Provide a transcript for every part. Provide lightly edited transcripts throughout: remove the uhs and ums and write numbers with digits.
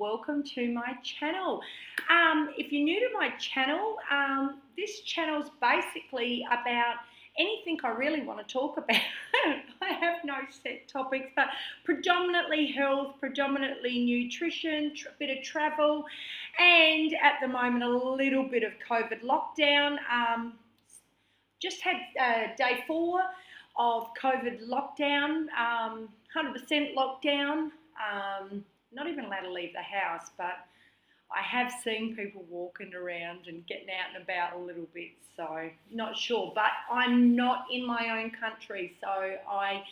welcome to my channel. If you're new to my channel, this channel's basically about anything I really want to talk about. I have no set topics, but predominantly health, predominantly nutrition, a bit of travel, and at the moment a little bit of COVID lockdown. Just had day 4 of COVID lockdown, 100% lockdown, not even allowed to leave the house, but I have seen people walking around and getting out and about a little bit, so not sure. But I'm not in my own country, so I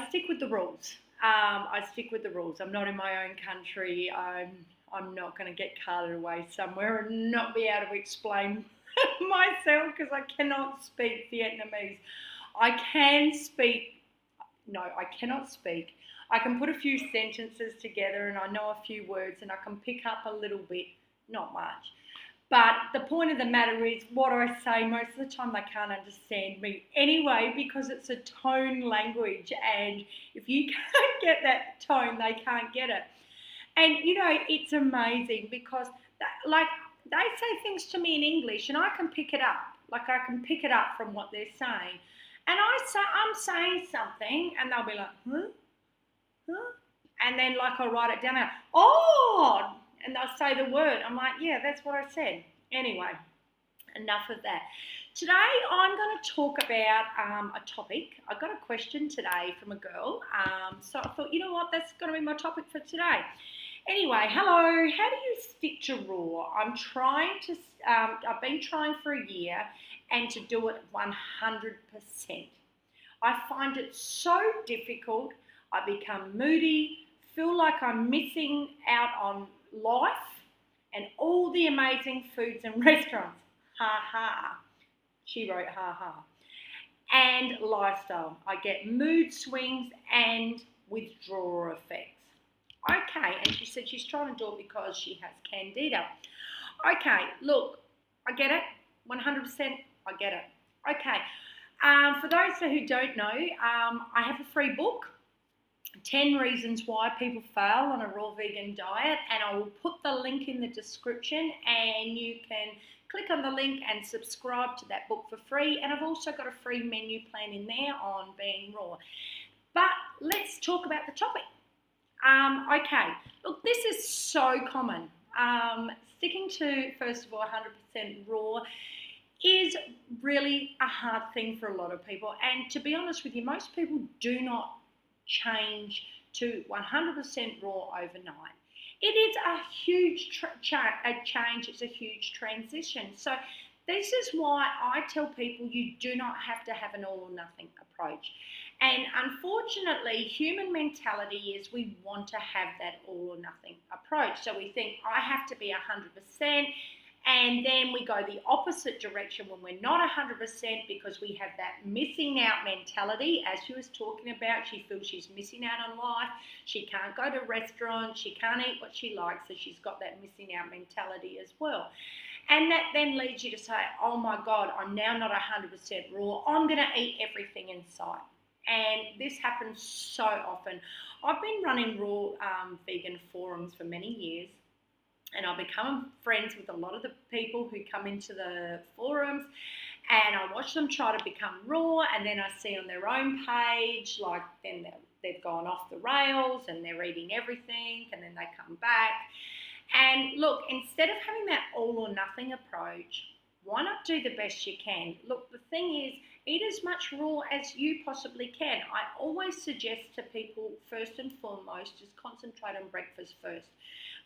stick with the rules. I stick with the rules. I'm not in my own country. I'm not going to get carted away somewhere and not be able to explain myself because I cannot speak Vietnamese. I cannot speak. I can put a few sentences together and I know a few words and I can pick up a little bit, not much. But the point of the matter is what I say most of the time they can't understand me anyway because it's a tone language, and if you can't get that tone, they can't get it. And it's amazing because they say things to me in English and I can pick it up. Like I can pick it up from what they're saying. And I'm saying something and they'll be like, huh? And then I'll write it down there, oh, and they'll say the word. I'm like, yeah, that's what I said. Anyway, enough of that. Today I'm going to talk about a topic. I got a question today from a girl, so I thought, you know what, that's going to be my topic for today. Anyway, hello, how do you stick to raw? I've been trying for a year and to do it 100%. I find it so difficult. I become moody, feel like I'm missing out on life and all the amazing foods and restaurants. Ha ha. She wrote ha ha. And lifestyle. I get mood swings and withdrawal effects. Okay, and she said she's trying to do it because she has candida. Okay, look, I get it. 100%, I get it. Okay, for those who don't know, I have a free book, 10 reasons why people fail on a raw vegan diet, and I will put the link in the description and you can click on the link and subscribe to that book for free. And I've also got a free menu plan in there on being raw. But let's talk about the topic. Okay, look, this is so common. Sticking to, first of all, 100% raw is really a hard thing for a lot of people. And to be honest with you, most people do not change to 100% raw overnight. It is a huge change. It's a huge transition. So this is why I tell people you do not have to have an all or nothing approach. And unfortunately, human mentality is we want to have that all or nothing approach. So we think I have to be 100%. And then we go the opposite direction when we're not 100% because we have that missing out mentality. As she was talking about, she feels she's missing out on life. She can't go to restaurants. She can't eat what she likes. So she's got that missing out mentality as well. And that then leads you to say, oh my God, I'm now not 100% raw. I'm going to eat everything in sight. And this happens so often. I've been running raw vegan forums for many years. And I've become friends with a lot of the people who come into the forums, and I watch them try to become raw, and then I see on their own page, then they've gone off the rails and they're eating everything, and then they come back. And look, instead of having that all or nothing approach, why not do the best you can? Look, the thing is, eat as much raw as you possibly can. I always suggest to people, first and foremost, just concentrate on breakfast first.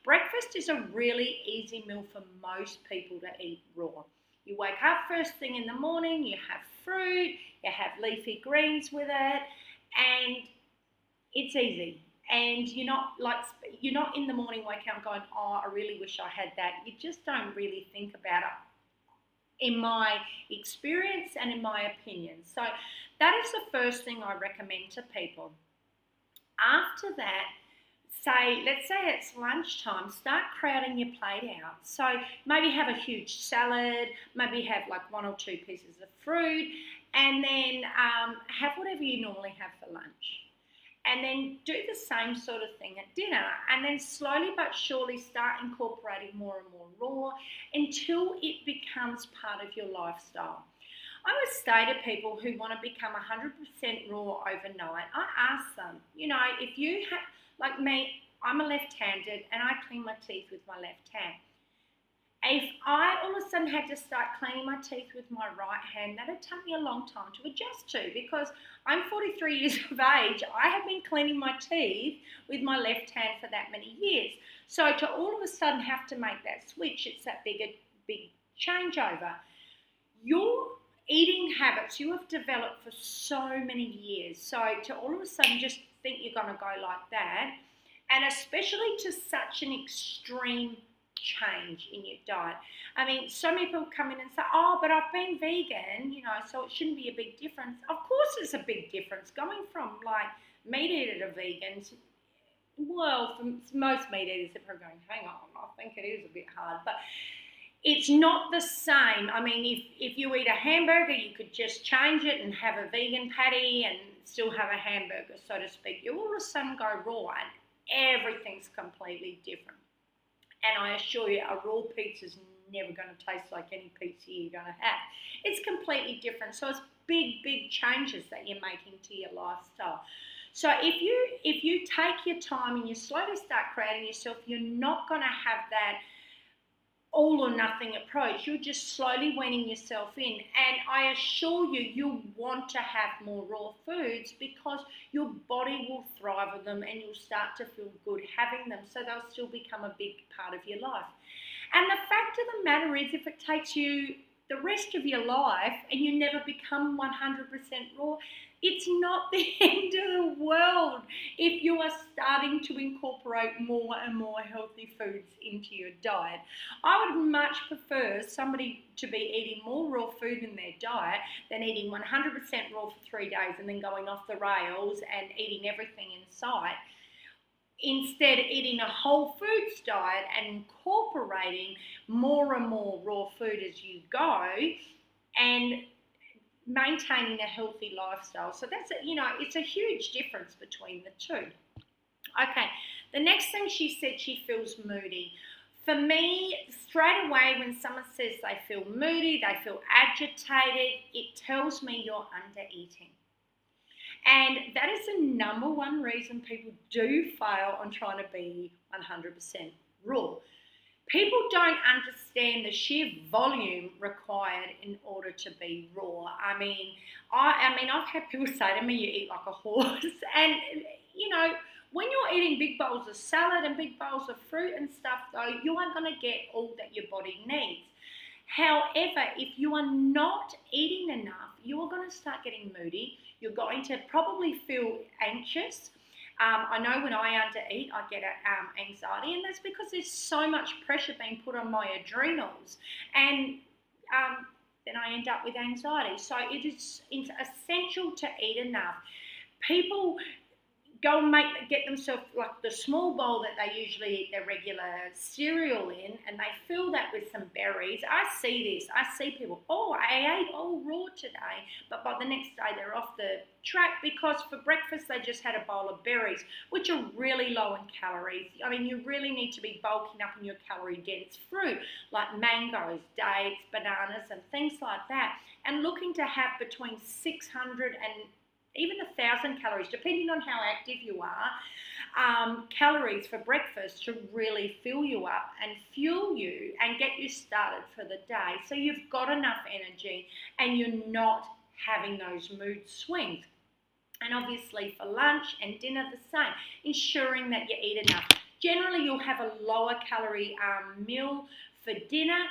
Breakfast is a really easy meal for most people to eat raw. You wake up first thing in the morning, you have fruit, you have leafy greens with it, and it's easy. And you're not in the morning waking up going, oh, I really wish I had that. You just don't really think about it, in my experience and in my opinion. So that is the first thing I recommend to people. After that, let's say it's lunchtime, start crowding your plate out. So maybe have a huge salad, maybe have 1 or 2 pieces of fruit, and then have whatever you normally have for lunch. and then do the same sort of thing at dinner, and then slowly but surely start incorporating more and more raw until it becomes part of your lifestyle. I would say to people who want to become 100% raw overnight, I ask them, if you have, like me, I'm a left-handed and I clean my teeth with my left hand. If I all of a sudden had to start cleaning my teeth with my right hand, that'd take me a long time to adjust to, because I'm 43 years of age. I have been cleaning my teeth with my left hand for that many years. So to all of a sudden have to make that switch, it's that big changeover. Your eating habits you have developed for so many years. So to all of a sudden just think you're going to go like that, and especially to such an extreme change in your diet. I mean, so many people come in and say, oh, but I've been vegan, so it shouldn't be a big difference. Of course it's a big difference. Going from like meat eater to vegans, well, for most meat eaters, they're probably going, hang on, I think it is a bit hard. But it's not the same. I mean, if you eat a hamburger, you could just change it and have a vegan patty and still have a hamburger, so to speak. You all of a sudden go raw and everything's completely different. And I assure you, a raw pizza is never going to taste like any pizza you're going to have. It's completely different. So it's big changes that you're making to your lifestyle. So if you take your time and you slowly start creating yourself, you're not going to have that all or nothing approach. You're just slowly weaning yourself in, and I assure you, you'll want to have more raw foods because your body will thrive with them and you'll start to feel good having them, so they'll still become a big part of your life. And the fact of the matter is, if it takes you the rest of your life and you never become 100% raw, it's not the end of the world if you are starting to incorporate more and more healthy foods into your diet. I would much prefer somebody to be eating more raw food in their diet than eating 100% raw for 3 days and then going off the rails and eating everything in sight. Instead, eating a whole foods diet and incorporating more and more raw food as you go and maintaining a healthy lifestyle. So that's it's a huge difference between the two. Okay, the next thing she said, she feels moody. For me, straight away when someone says they feel moody, they feel agitated, it tells me you're under eating. And that is the number one reason people do fail on trying to be 100% raw. People don't understand the sheer volume required in order to be raw. I mean, I've had people say to me, you eat like a horse. And, when you're eating big bowls of salad and big bowls of fruit and stuff, though, you aren't going to get all that your body needs. However, if you are not eating enough, you are going to start getting moody. You're going to probably feel anxious. I know when I undereat, I get anxiety, and that's because there's so much pressure being put on my adrenals, and then I end up with anxiety. So it's essential to eat enough. People go and get themselves like the small bowl that they usually eat their regular cereal in, and they fill that with some berries. I see people, I ate all raw today, but by the next day they're off the track because for breakfast they just had a bowl of berries, which are really low in calories. I mean, you really need to be bulking up on your calorie-dense fruit like mangoes, dates, bananas, and things like that, and looking to have between 600 and even 1,000 calories, depending on how active you are, calories for breakfast to really fill you up and fuel you and get you started for the day. So you've got enough energy and you're not having those mood swings. And obviously for lunch and dinner the same, ensuring that you eat enough. Generally you'll have a lower calorie meal for dinner,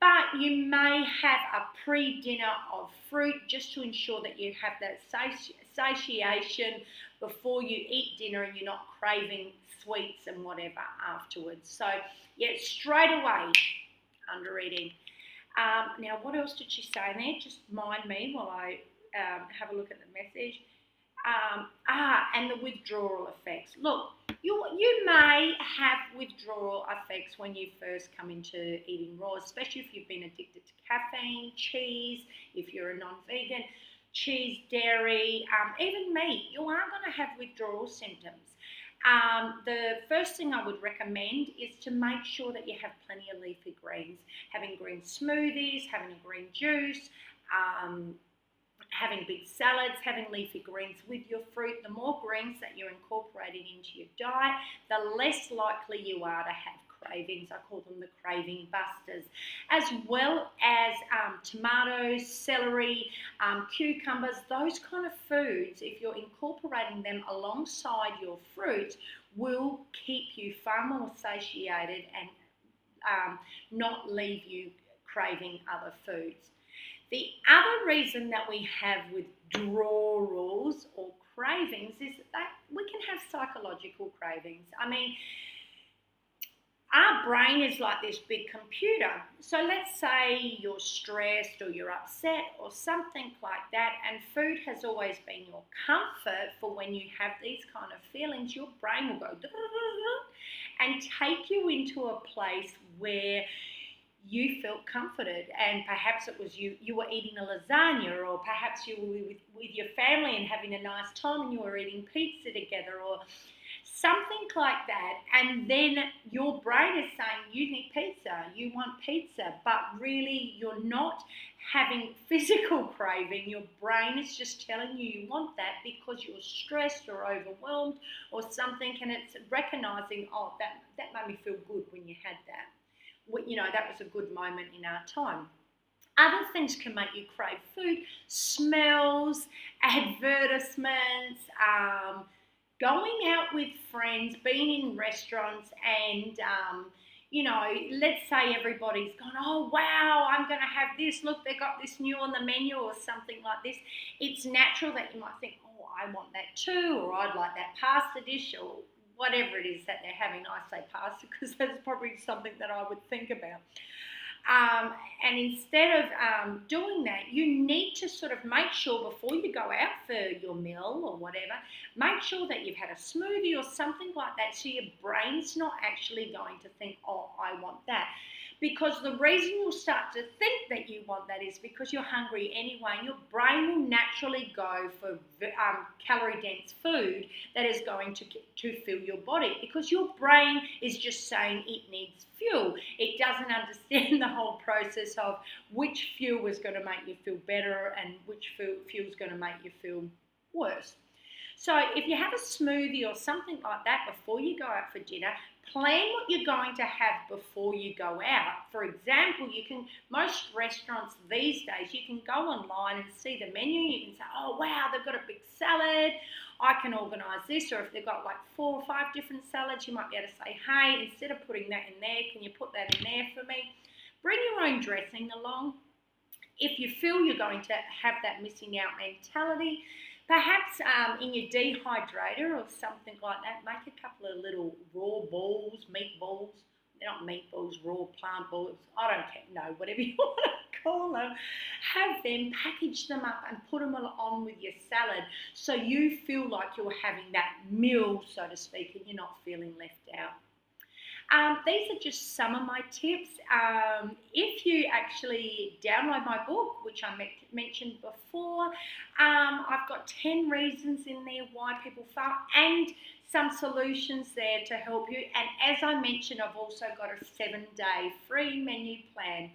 but you may have a pre-dinner of fruit just to ensure that you have that satiation before you eat dinner and you're not craving sweets and whatever afterwards. So, yeah, straight away, under eating. Now, what else did she say in there? Just mind me while I have a look at the message. And the withdrawal effects. Look, you may have withdrawal effects when you first come into eating raw, especially if you've been addicted to caffeine, cheese, if you're a non-vegan. cheese, dairy, even meat, you are going to have withdrawal symptoms. The first thing I would recommend is to make sure that you have plenty of leafy greens, having green smoothies, having a green juice, having big salads, having leafy greens with your fruit. The more greens that you're incorporating into your diet, the less likely you are to have cravings. I call them the craving busters, as well as tomatoes, celery, cucumbers, those kind of foods. If you're incorporating them alongside your fruit, will keep you far more satiated and not leave you craving other foods. The other reason that we have withdrawals or cravings is that we can have psychological cravings. I mean, our brain is like this big computer. So let's say you're stressed or you're upset or something like that, and food has always been your comfort for when you have these kind of feelings. Your brain will go and take you into a place where you felt comforted, and perhaps it was you were eating a lasagna, or perhaps you were with your family and having a nice time and you were eating pizza together or something like that, and then your brain is saying you need pizza, you want pizza, but really you're not having physical craving. Your brain is just telling you want that because you're stressed or overwhelmed or something, and it's recognizing, oh, that made me feel good when you had that. That was a good moment in our time. Other things can make you crave food: smells, advertisements, going out with friends, being in restaurants, and let's say everybody's gone, oh wow, I'm going to have this. Look, they got this new on the menu or something like this. It's natural that you might think, oh, I want that too, or I'd like that pasta dish, or whatever it is that they're having. I say pasta because that's probably something that I would think about. And instead of doing that, you need to sort of make sure before you go out for your meal or whatever, make sure that you've had a smoothie or something like that, so your brain's not actually going to think, oh, I want that. Because the reason you'll start to think that you want that is because you're hungry anyway, and your brain will naturally go for calorie-dense food that is going to fill your body, because your brain is just saying it needs fuel. It doesn't understand the whole process of which fuel is going to make you feel better and which fuel is going to make you feel worse. So if you have a smoothie or something like that before you go out for dinner, plan what you're going to have before you go out. For example, most restaurants these days, you can go online and see the menu. You can say, oh wow, they've got a big salad, I can organise this. Or if they've got like 4 or 5 different salads, you might be able to say, hey, instead of putting that in there, can you put that in there for me? Bring your own dressing along. If you feel you're going to have that missing out mentality, perhaps in your dehydrator or something like that, make a couple of little raw balls, meatballs. They're not meatballs, raw plant balls. I don't care, no, whatever you want to call them. Have them, package them up and put them on with your salad, so you feel like you're having that meal, so to speak, and you're not feeling left out. These are just some of my tips. If you actually download my book, which I mentioned before, I've got 10 reasons in there why people fail and some solutions there to help you. And as I mentioned, I've also got a 7-day free menu plan.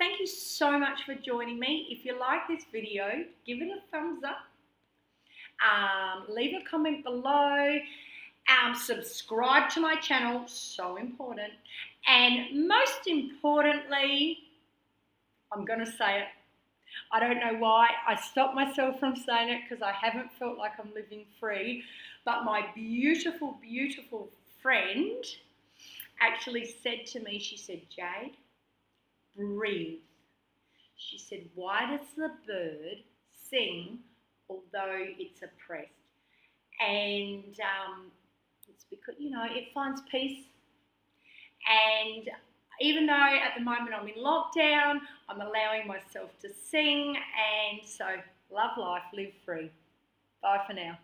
Thank you so much for joining me. If you like this video, give it a thumbs up. Leave a comment below. Subscribe to my channel, so important. And most importantly, I'm going to say it. I don't know why I stopped myself from saying it, because I haven't felt like I'm living free. But my beautiful, beautiful friend actually said to me, she said, Jade, breathe. She said, why does the bird sing although it's oppressed? And it's because, it finds peace. And even though at the moment I'm in lockdown, I'm allowing myself to sing. And so love life, live free. Bye for now.